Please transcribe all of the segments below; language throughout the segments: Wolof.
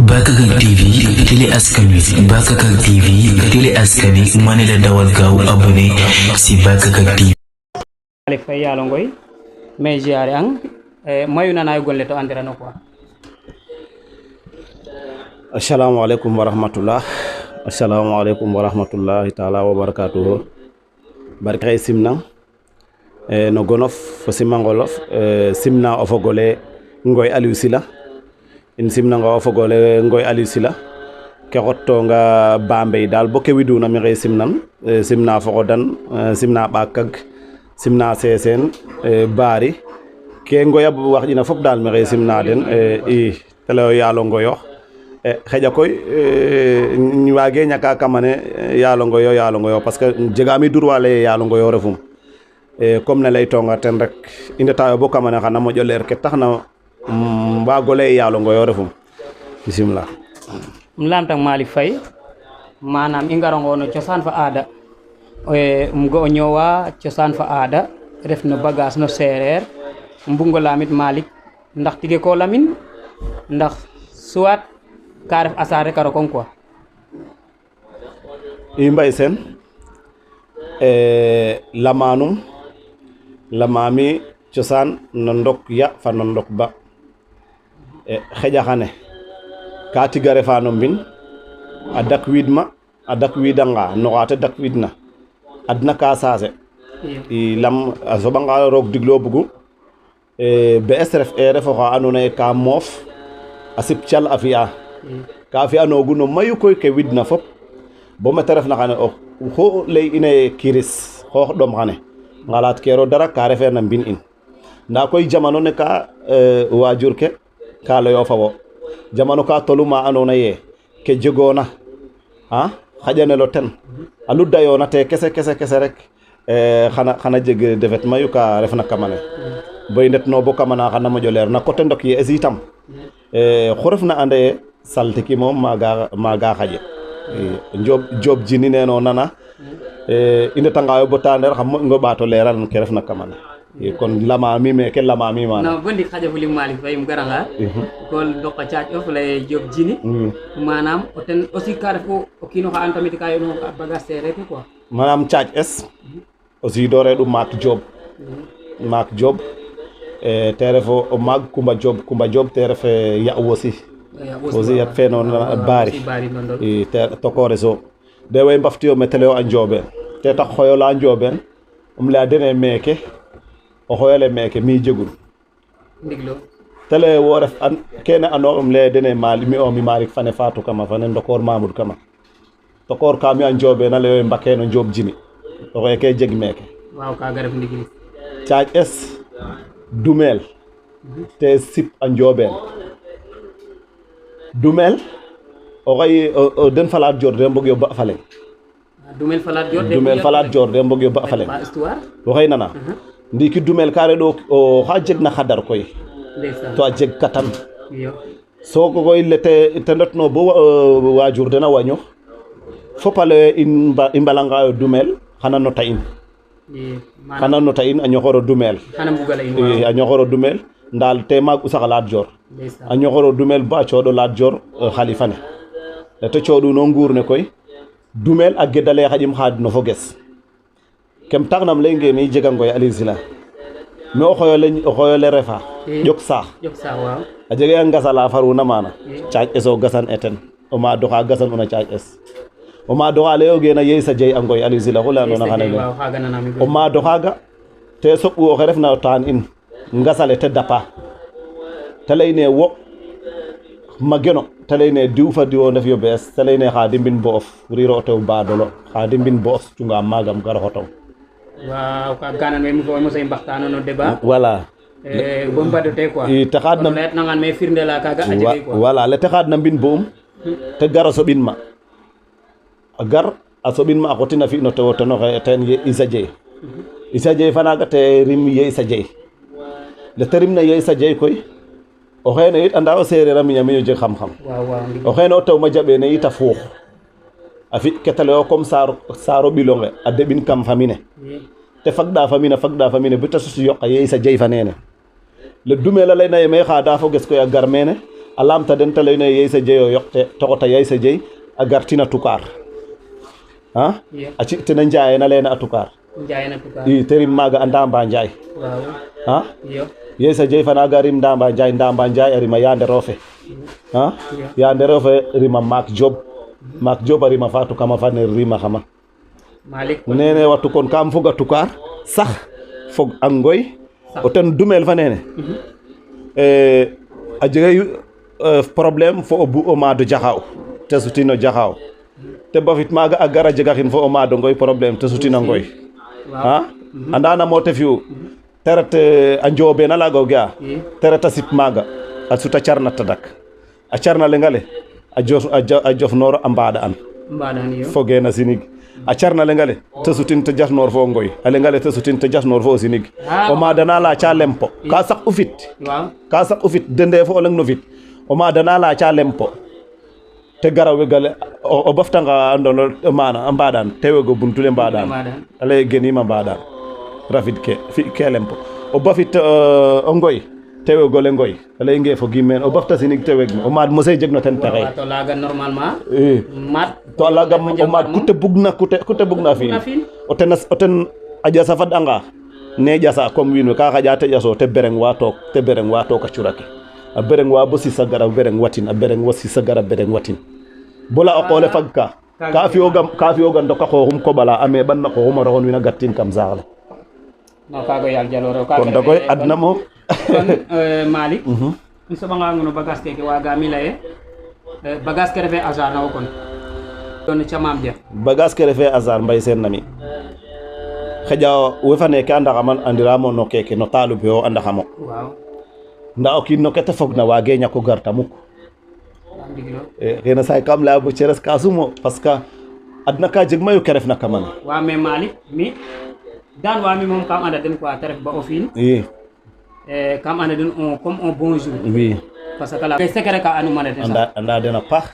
Bakakak TV télé askan wi Bakakak TV télé askan wi mane la dawal gaaw abonné si Bakakak TV alif fay yalo ngoy mais jiare ang mayu nana golle to andirano quoi. Assalamu alaikum warahmatullah. Assalamu alaikum warahmatullahi taala wabarakatuh. Barkay simna no gonof fo simangolof simna o fogole ngoy Aliou Sylla in simna nga o fogole ngoy Aliou Sylla ke xotto nga Bambey dal bo ke widuna mi xey simnan simna fogodan simna bakag simna sesen bari ke ngoya wax dina fop dal mi xey simna den i tele yalo ngoyo xeja koy ñu wage ñaka kamane yalo ngoyo parce que jegami durwale yalo ngoyo refum comme ne lay tonga ten rek inde tayo bo kamane xana moƴo leer ke taxna mbagole yalo ngoyo refum bismillah lamtang Malick Faye manam i ngarongo no cosaan fa aada go ñowa cosaan fa aada ref no bagage no sereer mbungo lamit Malick ndax tige ko lamin ndax soit ka ref asa rek a rokong quoi. i mbay sen lamanum lamami cosaan no ndok ya fa no ndok ba xeja xane ka tiga refa no mbin a dak widanga no xata dak widna adna ka sase i lam a soɓanga roog diglo bugu BSRF refo xa ando naye ka moof a sip cal a fi'a ka fi'a nogu no mayu koy ke widna fop bo mete refna xane o xo ley ine kiris xoox ɗom xane ngalat kero dara ka refeer na mbin in nda koy jamano ne ka wajur ke ka leyo fa wo jamano ka tolu ma ando naye ke jegona xaƴanelo ten a luddayona te kese rek xana jeg defet mayu ka refna kamane boy ndet no bo kamana xana moƴo leer na coté ndok ye aussi tam xu refna ande ye saltiki moom maga xaƴe job jini neno nana i ndetangayo bo ta nder xam moƴngo ɓato leeral ke refna kamane kon lamami meke lamami mana non bo ndik xaƴa fulim Malick Faye um garanga ko doqa caaƴ of lay job jini manam o ten aussi ka ref o kiino xa an tamit ka yono bagage sereer ke quoi manam caaƴ es aussi do reɗum maak job te ref o maag Kumba Job te ref ya wosi aussi yat fe noon baari i te tokore so de way mbaftiyo me télé o a Njoobeen te tax xoyola Njoobeen leya dene meeke o xoyole meeke mi jegun ndiglo télé wo ref an kene ano leye dene mi Malick fane Fatou kama fane Ndokor Mamoudou kama tokor ka mi a Njoobeen a leyo mbakeno Njoob jini o xeke jeg meeke waaw kaga ref ndigil caaƴ es dumel te sip a Njoobeen dumel o xay den falat jor de mbog yo ba faleng dumel falat jor de mbog yo ba faleng histoire o xay nana ndiki dumel ka reɗo o xa jeg na xadar koy to a jeg katan so koy lete te ndetno bo wajur dena waño fopale i mbalangayo dumel xana nota in a ñoxoro dumel a ñoxoro dumel ndal te maag usaxa Lat Dior a ñoxoro dumel ba cooɗo Lat Dior xalifa ne te cooɗuno nguur ne koy dumel a gedale xaƴim xaad no fo ges kem taxnam leyngee mi jega ngoy Aliou Sylla mais o xoyole refa ƴok saax a jega a ngasala faruna mana caaƴ es o gasan eten o maado xa gasan una caaƴ es o maado xa leyogeena Yeysa Dieye a ngoy Aliou Sylla xu leyanoona xane le o maado xaaga te soɓu oxe refna o taan in ngasale te dapa te leyne wo mageno te leyne diw fa diwo ndef yo bees te leyne xa dimbin bo of riro o tew baadolo xa dimbin bo of cunga magam gar xotow waaw ka ganan me mo sey mbaxtano no débat voilà bo mbadote quoi i te xaad na let nangan me firndela kaga a jege quoi voilà le te xaad na mbin bo te gar a soɓin ma a gar a soɓin ma a xotina fi no tewo tenoxe ten Issa Dieye fanaga te rim Yeysa Dieye le te rimna Yeysa Dieye koy o xeene it anda o sereer a miña jeg xam-xam o xeene o tew ma jaɓeene it a fuux a fi ketale o comme saaro ɓilonge a deɓin kam famine te fagɗa famine bata susu yoqa Yeysa Dieye fa nene le dumela leyna ye me xaada fo ges koy a gar mene a lamta den te leyna Yeysa Dieye o yoqte toxota Yeysa Dieye a gartina Toucar a ci tena Ndiayena leyna a Toucar i te rim maaga a Ndamba Ndiaye a Yeysa Dieye fana ga rim Ndamba Ndiaye a rima Yande Rofe a Yande Rofe rima Mak Diop a rima Fatou Kama fane rima xama nene wattu kon kam foga Toucar sax fog a Ngoy o ten dumel fa nene a jega problème fo o maado Jaxaaw te sutino Jaxaaw te bafit maaga a gara jegaxin fo o maado Ngoy problème te sutino Ngoy a anda namo te fi'u te ret a Njoobeen alaga o ga'aa te ret a sip maaga a suta carna tadak a carna leŋ ale a jofnoor a mbaɗa'an fogee na sinig a carna leŋ ale te sutin te jasnoor fo o Ngoy a leŋ ale te sutin te jasnoor fo o sinig o maada na laaca lempo ka saq u fit dende fo o leŋ no fit o maada na laaca lempo te gara wegale o baftanga andoona maana a mbaɗaan te wego buntu le mbaɗaan a lay geniim a mbaɗaan rafid ke fi ke lempo o bafit o Ngoy te wegole Ngoy a lay nge fogiim meen o bafta sinig te weg o maad mosee jeg no ten pexey to laaga normalement to laaga o maad kute bugna fi'in o ten a ƴasa fad'anga ne ƴasa comme wiin we ka xaƴa te ƴaso te bereng wa took a curake a bereng wa bo sis a gara bereng watin a bereng wa sis a gara bereng watin bola o qoole fag ka fi'ooga ndoka xooxum koɓala a meɓan na xooxum a roxon wiin a gattin kam saax le kaaga yaal jaloore kon da koy adna moom kon Malick i soɓanga no bagage keke waagami leye bagage ke refe hasard na wo kon don camam dia bagage ke refe hasard Mbaye Sene nami xeƴa we fa neke a ndaxama andiramo no keke no taalube o a ndaxamo nda o kiin no ke te fogna waage ñako garta muk xena saay kam leya bo ceres ka sumo parce que adna ka jeg mayu ke refna kamane wa mais Malick mi daan wa mi moom kam anda den quoi te ref ba o fiin kam anda den comme un bon jour oui parce que la secret ka anuma den anda den a paax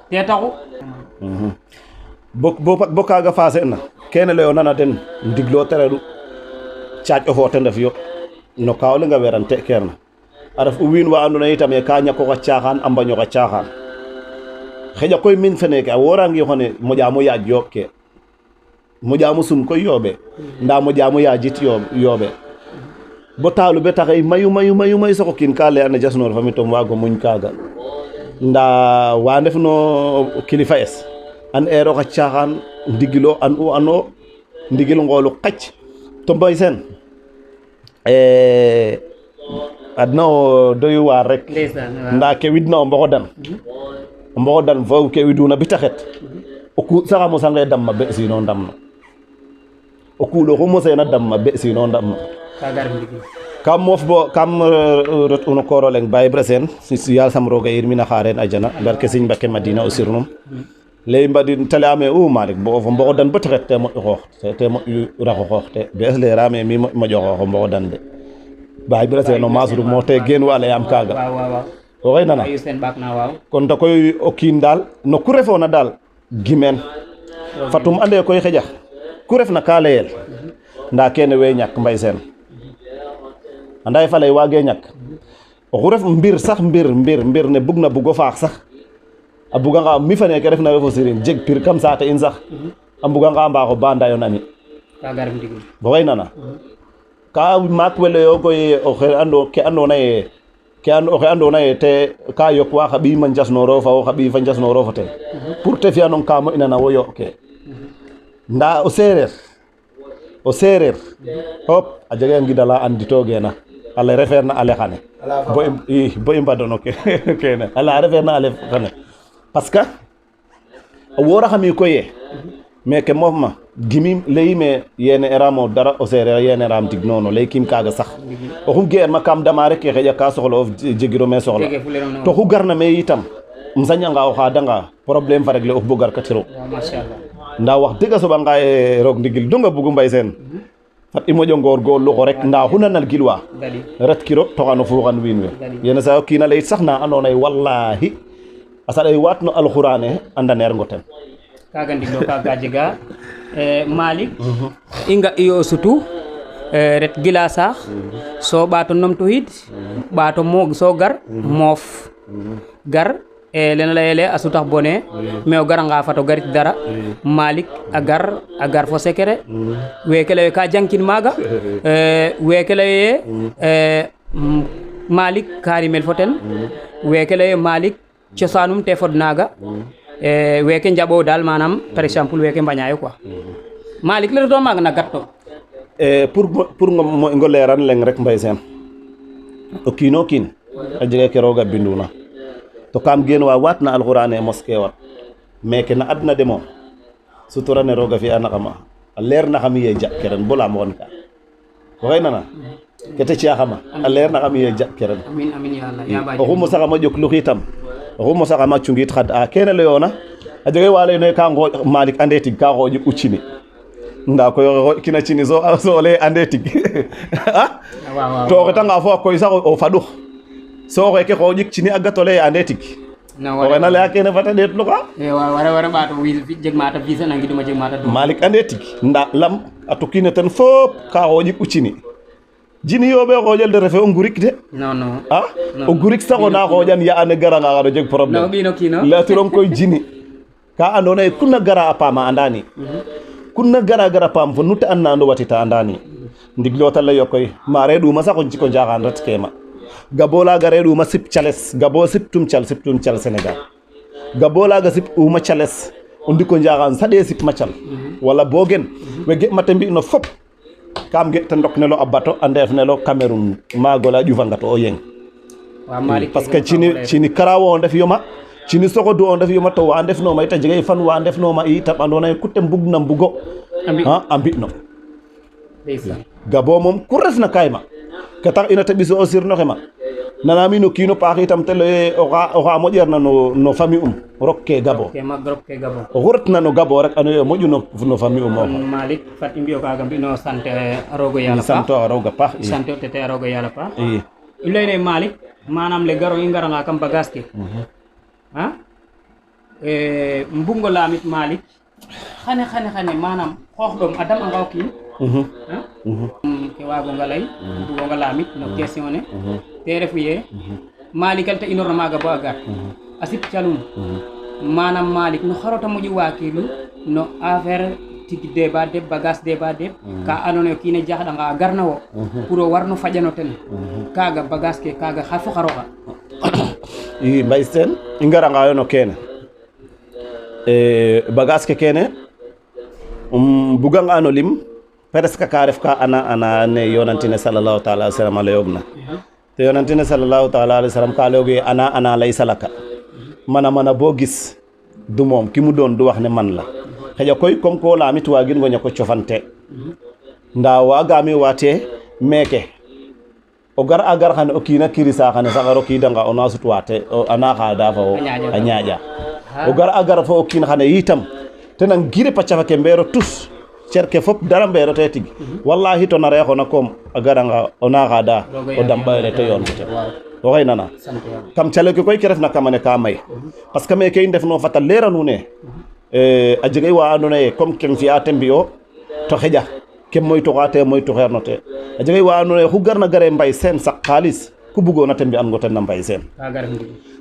te taxu bo kaaga faase na kene leyona den ndiglo tereɗu caaƴ o fo ten ref yo no ka o lenga werante keerna a ref o wiin wa andoona yee itam ka ñakoxa caaxaan a mbañoxa caaxaan xeƴa koy min feneke a worangi xone moƴaamo yaaj yooɓ ke moƴaamo sum koy yooɓe nda moƴaamo yaajit yooɓe bo taalube taxay mayu soko kiin ka lay ane jasnoor fami tom waago muñ kaaga nda wa ndefno kilifa es an eeroxa caaxaan ndigilo an u ano ndigil ngoolu qac to Mbaye Sene adna o doyu waar rek nda ke widna o mboxodan fo ke widuna bita xet o kuuɗ sax a mosange damma be sino ndamno o kuuɗ oxu moseena damma be sino ndamno kam moof bo kam ret uno kooro leng Baye Ibra Sene yaal sam rooga yirmina xaaren ajana barke Serigne Mbacké Madina o sirnum ley mbadin te leyame o Malick bo fo mboxodan bata xet te moƴu xoox te moƴu raxo xoox te bees leerame mi moƴo xoox o mboxodan de Baye Ibra Sene o maasrum mo te geen wa leyam kaaga oxey nana kon ta koy o kiin daal no ku refoona daal gimeen fatum ande koy xeƴa ku refna ka leyel nda kene we ñak Mbaye Sene anda ye faley waage ñak oxu ref mbir ne bugna bugo faax sax a buganga mi fa neke refna we fo sirin jeg pir kam saate in sax a mbuganga mbaaxo ba ndayo nani oxey nana ka maak we leyo koy oxe andoona ye te ka yoqwa xa ɓiy ma njasnooro fa wo xa ɓiy fa njasnooro fo ten pour te fi'anong ka moƴna na wo yoɓ ke nda o seereer hop a jega ngidala anditoogeena ale refeer na ale xane bo i mbadono kene ala refeer na ale xane parce que a wooraxami koye meke moof gimim leyime yene eramo dara o seereer yene eram tig nono leykim kaaga sax oxu ge'erma kam dama rek ke xeƴa ka soxla of jegiro me soxla to xu garna me yitam um sañanga o xaadanga problème fa regle of bo garkatiro nda wax dëgg a soɓanga ye roog ndigil donga bugu Mbaye Sene fat i moƴo ngoorgoorluxo rek nda xu na nalgilwa ret kiro toxano fuuxan wiin we yene sa o kiina leyit sax na andoona ye wallahi a saɗa ye waat no alxurane a ndaneer ngo ten kaga ndiglo kaga jega Malick i nga iyo sutu ret gila saax so ɓaato numtuwiid ɓaato moog so gar moof gar lena layele a sutax bone mais o garanga fato garit dara Malick a gar fo secret weeke leye ka jangkin maaga weeke leye Malick ka rimel fo ten weeke leye Malick cosanum te fod naaga weeke njaɓo dal manam par exemple weeke mbañayo quoi Malick le reto maaga na gat to pour ngo leran leng rek Mbaye Sene o kiino kiin a jega ke rooga binduna to kam geen wa watna alquran e mosquée wat mais ke na adna demo sutura ne rooga fi anaxama a leer na xam ye ja keren bo lam won ka waxay nana kete ci xama a leer na xam ye ja keren amin amin ya Allah ya baaji o xumo saxa ma jok lu xitam o xumo saxa ma cungit xad a kene leyona a jega wale ne ka ngo Malick ande tig ka xoji uccini nda koy kina cini so le ande tig to xetanga fo koy sax o fadux so xeke xoƴik cini a gatole ande tig oxena leya kene fata ɗeet luka wara ɓaato jeg mata visa nangiduma jeg mata Malick ande tig nda lam a tukine ten fop ka xoƴik u cini jini yoɓe xoƴel de refe o ngurik de non o ngurik sax ona xoƴan ya ane garanga xano jeg problème ɓino kiino leyatirong koy jini ka ando naye kuna gara a paama andani kuna gara paam fo nute an na ando watita andani ndiglota leyo koy ma reɗuma sax o jiko njaxan ret kema gabo laga reɗuma sip cales gabo siptum cal Sénégal gabo laga sip uma cales o ndiko njaxan saɗe sip ma cal wala bogen we ge'mate mbino fop kam ge te ndok nelo a bato a ndef nelo Cameroun magola ƴufangato o yeng parce que cini karawo o ndef yoma cini sogodu o ndef yoma to wa ndefnoma yit a jega fan wa ndefnoma i tam andona ye kute mbugna mbugo a mbino gabo moom ku refna kayma ke tax ina ta ɓiso o sirnoxe ma nanami no kiino paax itam te leye oxa moƴerna no famille rok ke Gabo oxu retna no Gabo rek ano ye moƴu no famille oxo Malick fat i mbiyo kaga mbino sante rogo yala paax sante a roga paax sante o tete a rogo yala paax i leyne Malick manam le garo i ngaranga kam bagage ke mbungo lamit Malick xane manam xoox ɗom a dam anga o kiin ke wagonga ley bugonga lamit no question ne te refu ye Malick al te inorna maga bo a gar a sip calum manam Malick no xarota moƴu wakilu no affaire tig deba deb bagage deba deb ka ando naye o kiine jaxɗanga a garna wo pour o warno faƴano ten kaga bagage ke kaga xa fo xaroxa i Mbaye Sene i ngaranga yo no kene bagage ke kene buganga no lim presque ka ref ka ana ne yonantine sallallahu taala alaihi wasallam a leyogna te yonantine sallallahu taala alaihi wasallam ka leyoge ana lay salaka mana bo gis du moom ki mu doon du wax ne man la xëja koy comme ko lamit wagin ngo ñako cofante nda wagami wate meke o gar a gar xane o kiina kirisa xane sax a rokidanga ona sutwate ana xada fa a ñaaƴa o gar a gar fo o kiin xane yitam tenan gire paccafa ke mbero tous cerke fop dara mbero te tig wallahi to na reexona koom a garanga ona xada o dambayre te yoon fete oxey nana kam cale ke koy ke refna kamane ka may parce que meke i ndefno fata leera nuune a jega wa andoona ye comme kem fi'a te mbi'o to xeƴa kem moytuxa te moytuxeerno te a jega wa andoona ye xu garna gare Mbaye Sene sak xaalis ku bugoona te mbi'an ngo ten na Mbaye Sene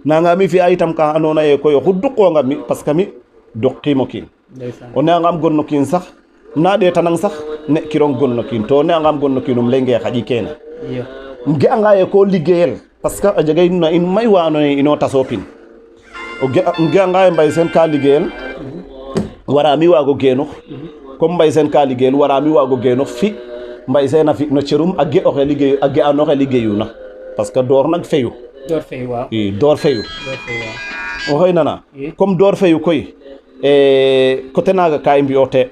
nanga mi fi'a itam ka andoona ye koy oxu duqoonga mi parce que mi duqiim o kiin o ne'angam gon no kiin sax na ɗeetanang sax ne kirong gon no kiin to o ne'angam gon no kiin um leyngee xaƴi kene um ge'anga ye ko liggéeyel parce que a jega na in may wa andoona ye ino taso pin um ge'anga ye Mbaye Sene ka liggéeyel wara mi waago genux comme Mbaye Sene ka liggéeyel wara mi waago genux fi Mbaye Sene a fi no cerum a ge'anoxe liggéeyuna parce que door nag feyu i door feyu oxey nana comme door feyu koy coté naga ka i mbi'o te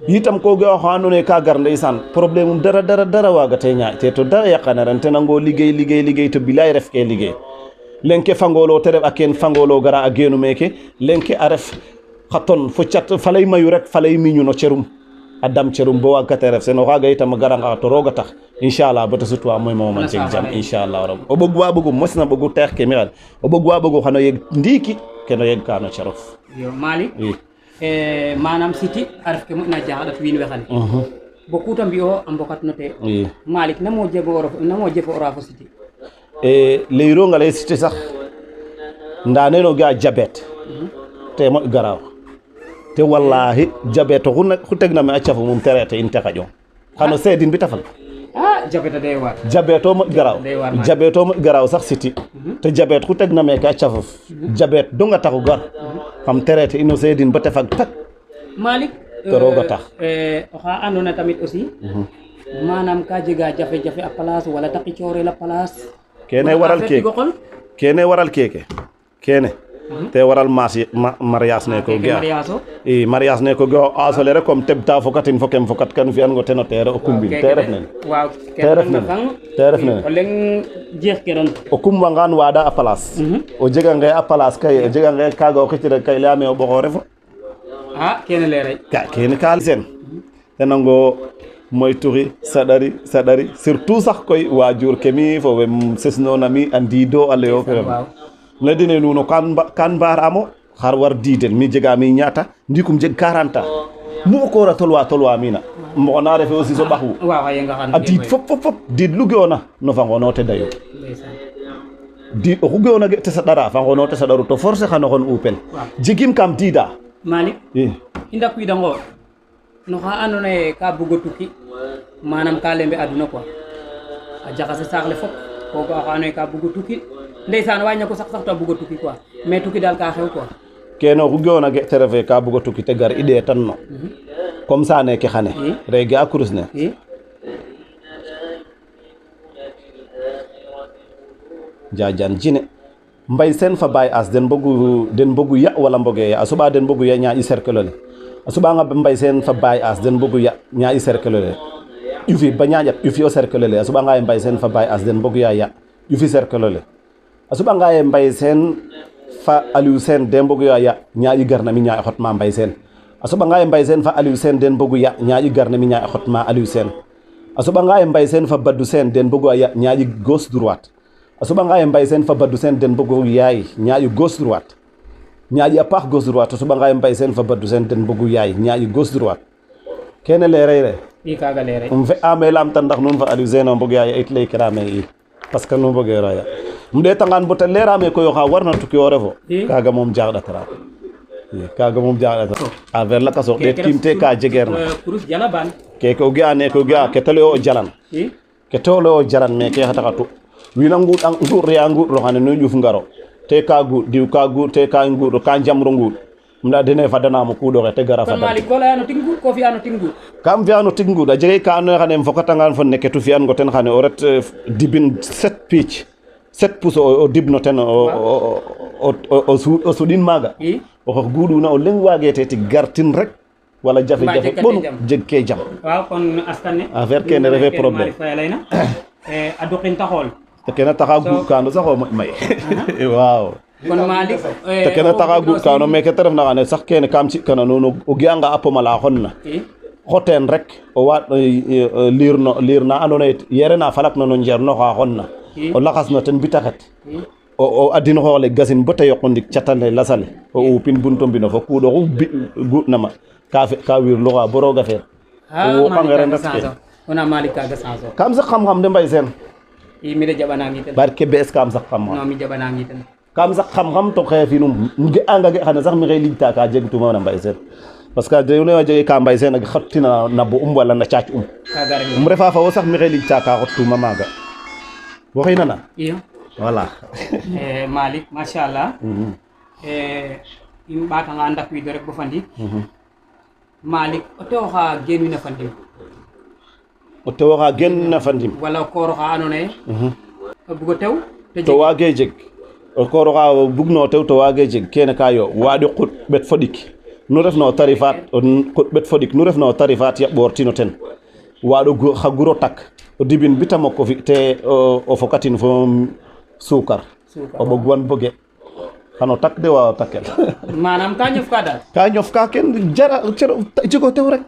yitam ko ga oxa andoona ye ka gar ndeysaan problème um dara waaga te ñaaƴ te to dara yaqaneren te nango liggéey to bilay ref ke liggéey leng ke fangolo te ref a keen fangolo gara a geenu meke leng ke a ref xa ton fo cat faley mayu rek faley miñu no cerum a dam cerum bo waag kate ref sen o xaaga yitam a garanga to rooga tax inchallah bata sutwa moy moman jeg jam inchallah rab o ɓog wa ɓogu mosna ɓogu teex ke mi xan o ɓog wa ɓogu xano yeg ndiiki keno yeg ka no cerof yo Malick manam siti a ref ke moƴna jaxaɗat wiin we xane bo kuta mbi'o a mbokatno te i Malick namo jefo ora fo cité e leyronga lay cité sax nda neno ga diabète te mo garaw te wallahi diabète xu tegna me a cafu mum traité in te xaƴong xano seedin bi tafal jabeta day war diabète o moƴ garaw sax siti te diabète xu tegna meke a cafof diabète donga taxu gar xam traité ino seedin ba te fag tak Malick te roga tax oxa andona tamit aussi manam ka jega jafe-jafe a place wala taqi coorel a place kene waral keke kene te waral mariage ne ko ga i mariage ne ko ga asole rek comme tebta fokatin fokem fokat kan fi'an ngo ten o teere o kumbin te ref nen waaw te ref nen o leng jeex ke ron o kumwangan waɗa a place o jegange a place kay o jegange kaga o xicire kay leyame o ɓoxo refo kene leeray kene ka sen tenango moytuxi saɗari surtout sax koy wajur ke mi fo we sesnona mi a ndiido a leyo fe ledine nuno kan mbaramo xar war diiden mi jega mi ñaata ndikum jeg 40 ans mu ko ra tolwa mina mo na refe aussi so baxu a diid fop diid lu geona no fa ngono te dayo diid o geona ge te sadara fa ngono te sadaru to force xano xon upel jegim kam diida Malick i ndakwiidango no xa andoona yee ka bugo tukki manam ka lembe aduna quoi a jaxase saax le fop ko ga oxa andoona yee ka bugo tukki ndeysaan wa ñako sax to a bugo tukki quoi mais tukki daal ka xew quoi kene oxu ge'oona ge te refe ka bugo tukki te gar i ɗeetan no comme ça neke xane rege a kurus ne jajan jine mbay sen fa bay as den bogu ya wala mboge ya a soɓa den bogu ya ñaaƴi cercle le a soɓanga mbay sen fa bay as den bogu ya ñaaƴi cercle le ƴufi ba ñaaƴat ƴufi o cercle le a soɓanga ye mbay sen fa bay as den bogu ya ƴufi cercle le a soɓanga ye mbay sen fa Aliou Sène den bogu ya ñaaƴi garna mi ñaaƴi xotma mbay sen a soɓanga ye mbay sen fa Aliou Sène den bogu ya ñaaƴi garna mi ñaaƴi xotma Aliou Sène a soɓanga ye mbay sen fa Badou Sène den bogu ya ñaaƴi gauche droite a soɓanga ye mbay sen fa Badou Sène den bogu yaay ñaaƴi gauche droite ñaaƴi a paax gauche droite a soɓanga ye mbay sen fa Badou Sène den bogu yaay ñaaƴi gauche droite kene leeray re i kaga leeray fe'ame lamtan ndax nuun fa Aliou Sène o mbog yaay it lay kirame i parce que nu mbogero ya um ɗeetangan bo te leerame koy oxa warna tukki o refo kaga moom jaxɗatara kaga moom jaxɗatara affaire lakas o ɗeet kim te ka jegeer na keke o ge'a neke o ge'a ke te lay o jalan ke te lay o jalan meke xataxatu wina nguuɗ reya nguuɗ ro xane no ƴuf ngaro te ka guuɗ diw ka guuɗ te ka nguuɗ ka njamro nguuɗ um leya dene fadanamo kuuɗoxe te gara fadan kam fi'ano tig nguuɗ a jegay ka andoona yee xane fokatangan fo neke tu fi'an ngo ten xane o ret dibin 7 piic 7 pouce o dibno ten o suɗin maaga oxe guuɗuna o leŋ waagete tig gartin rek wala jafe-jafe ɓonu jeg ke jam waaw kon askan ne affaire kene refe problème a duqin ta xool te kene taxa guuɗ kaano sax o moƴ may waaw kon Malick te kene taxa guuɗ kaano meke te refna xane sax kene kam ci'kana nuun o ge'anga a pomala xonna xoteen rek o waaɗ liir na andoona yee yerena falakna no njeerno xa xonna o laxasna ten bitaxet o adin xoox le gasin bo te yoqu ndik catale lasale o upin bunto mbino fo kuuɗoxu guuɗna ma ka wirluxa bo rooga feer o wuqange ren rek ona Malick kaga change o kam sax xam-xam de mbay seen i mi de jaɓanangi ten barke bees kam sax xam-xam non mi jaɓanangi ten kam sax xam-xam to xeefinum ge'anga ge xane sax maxey lijta ka jegtuma na mbay seen parce que de ne jege ka mbay seen a xottina na bo wala na caac refa fa wo sax maxey lijta ka xottuma maaga waxey nana iyo voilà Malick machallah i ɓatanga ndakwiido rek bo fa ndiik Malick o tewo xa geenwina fa ndim o tewo xa geenwina fa ndim wala o koor oxa andoona yee o bugo tew to waage jeg o koor oxa bugno tew to waage jeg kene ka yo waaɗi quɗ ɓet fo ɗik nu refna o tarifat quɗ ɓet fo ɗik nu refna o tarifat ya ɓoortino ten waaɗo xa guro tak o dibin bita mok o fi te o fokatin fo sukar o ɓog wan boge xano tak de wa takel manam ka ñof ka dal ka ñof ka ken jara jego tew rek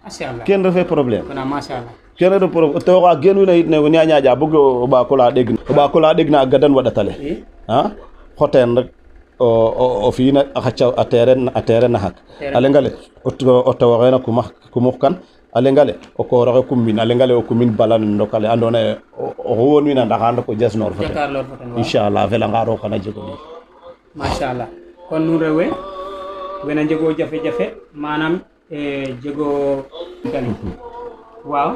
machallah ken refe problème kona machallah kene refe problème tew xa geenuna yit ne o ñañaƴa bog o ɓakola ɗegna a gadan waɗatale a xoteen rek o fi'ina a xaca a terrain naxak a leŋale o tewoxeena kumux kan alengale o ko roxe kummin alengale o kummin balan ndokale andona ye o won wina ndaxar ko jasnor fa jakarlor fo ten waaw inshallah felanga roog xana jego ni machallah kon nun rew we wena njego jafe-jafe manam jego tali waaw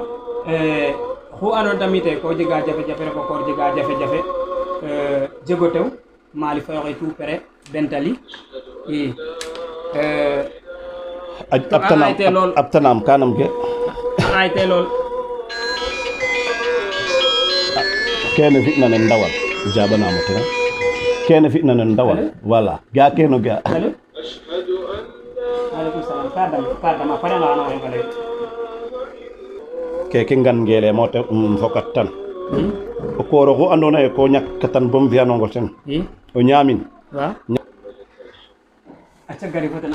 xu andona tamit ko jega jafe-jafe rek ko jega jafe-jafe jego tew Malick Faye oxe tout près Bentali i abtanam kanam ke ay te lool kene fi na nen ndawal jabanamo ten kene fi na nen ndawal voilà ga keno ga allo aleykum salam ka dama pare nga no ngale keke ngan ngele mo te fokat tan o kooro xu andona ye ko ñakkatan bom fiyanongo ten i o ñaamin waaw acca gari fo ten